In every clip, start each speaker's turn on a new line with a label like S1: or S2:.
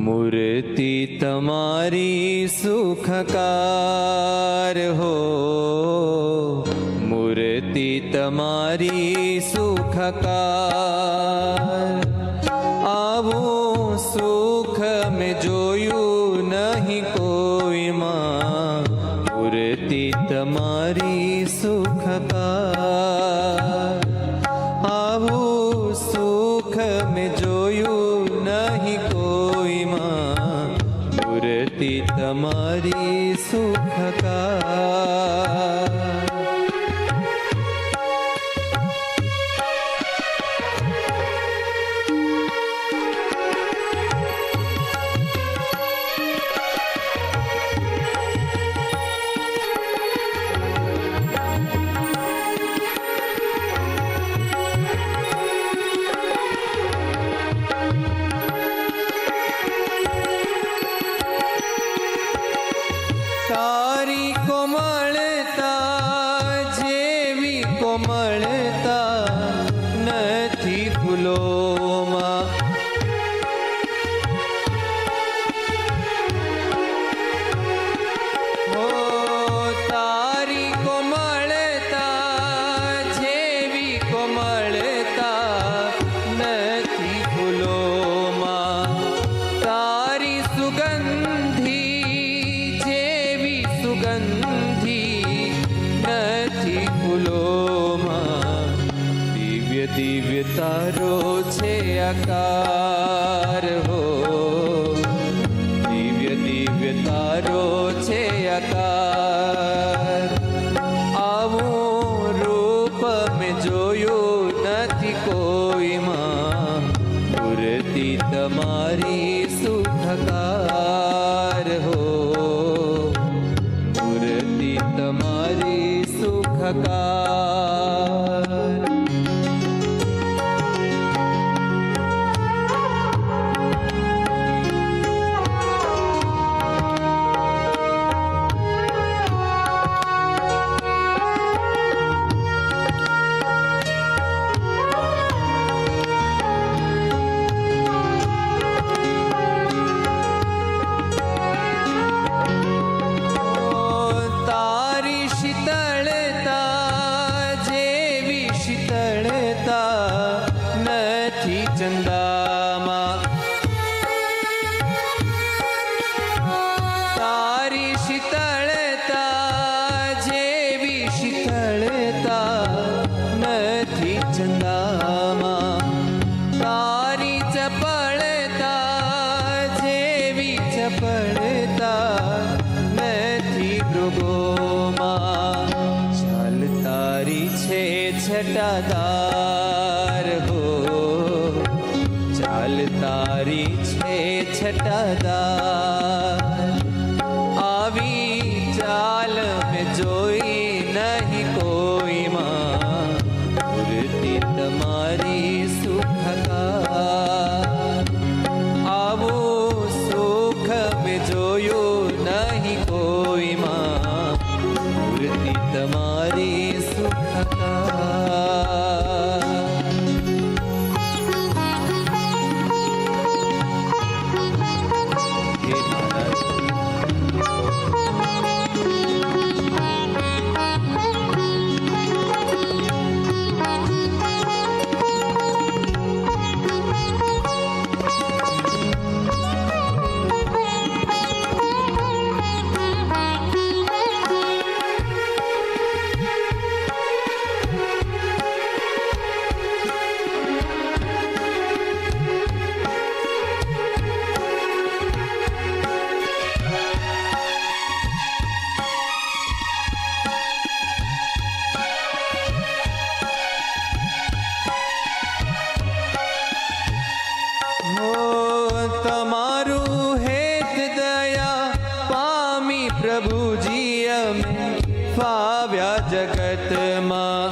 S1: મૂર્તિ તમારી સુખકાર હો, મૂર્તિ તમારી સુખકાર. આવું સુખ મેં જોયું નહીં કોઈમાં, મૂર્તિ તમારી સુખકાર. આવું સુખ મેં જોયું નહીં કોઈમાં, મૂર્તિ તમારી સુખકાર. તારી કોમળતા જેવી કોમળતા નથી ફૂલોમાં. હો તારી કોમળતા જેવી કોમળતા નથી ફૂલોમાં. તારી સુગંધી સુગંધી નથી ફૂલોમાં. દિવ્ય દિવ્ય તારો છે આકાર હો, દિવ્ય દિવ્ય તારો છે આકાર. આવું રૂપ મેં જોયું નથી કોઈમાં, મૂર્તિ તમારી સુખકાર હો, મૂર્તિ તમારી સુખકાર. નથી ચંદામાં. તારી શીતળતા જેવી શીતળતા નથી ચંદામાં. તારી ચપળતા જેવી ચપળતા નથી મૃગોમાં. ચાલ તારી છે છટાદાર હો, ચાલ તારી છે છટાદાર. આવી ચાલ મેં જોઈ નહીં કોઈમાં, મૂર્તિ તમારી સુખકાર. આવું સુખ મેં જોયું નહીં કોઈમાં, મૂર્તિ તમારી સુખકાર. તમારું હેત દયા પામી પ્રભુજી અમે ફાવ્યા જગતમાં.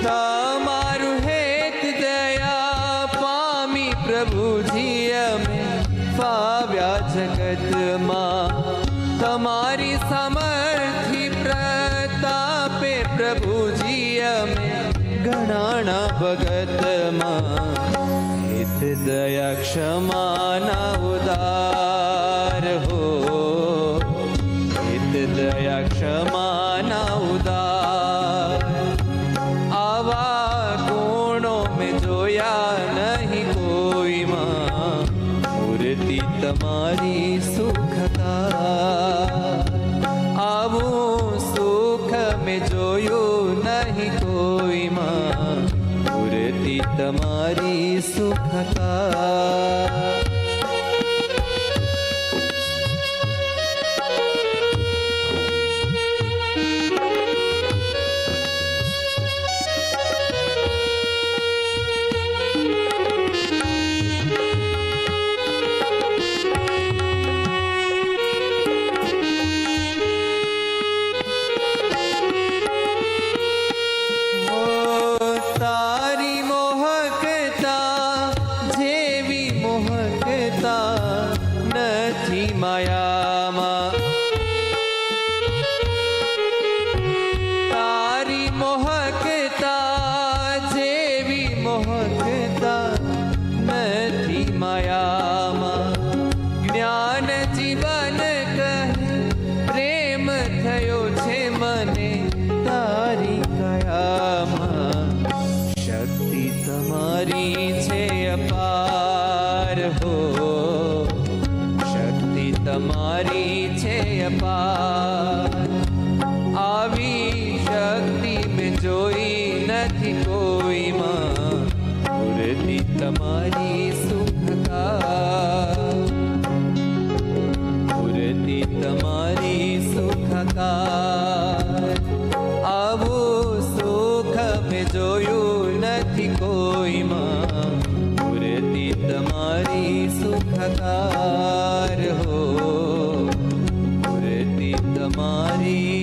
S1: તમારું હેત દયા પામી પ્રભુજી અમે ફાવ્યા જગતમાં. તમારી સામર્થિ પ્રતાપે પ્રભુજી અમે ઘણાના ભગતમાં. હિત દયા ક્ષમાના ઉદાર હો, હિત દયા ક્ષમાના ઉદાર. આવા ગુણો મેં જોયા નહીં કોઈમાં, મૂર્તિ તમારી સુખતા. આવું સુખ મેં જોયું નહીં કોઈમાં, મૂર્તિ તમારી સુખતા. તારી મોહકતા જેવી મોહકતા નથી માયામાં. તારી મોહકતા જેવી મોહકતા નથી માયામાં. જ્ઞાન જીવન કહે પ્રેમ થયો છે મને તારી કયામાં. શક્તિ તમારી છે અપાર હો, શક્તિ તમારી છે અપાર. આવી શક્તિ મેં જોઈ નથી કોઈમાં, મૂર્તિ તમારી સુખકાર, મૂર્તિ તમારી સુખકાર. આવું સુખ મેં જોયું નથી કોઈમાં, મૂર્તિ તમારી સુખકાર હો, મૂર્તિ તમારી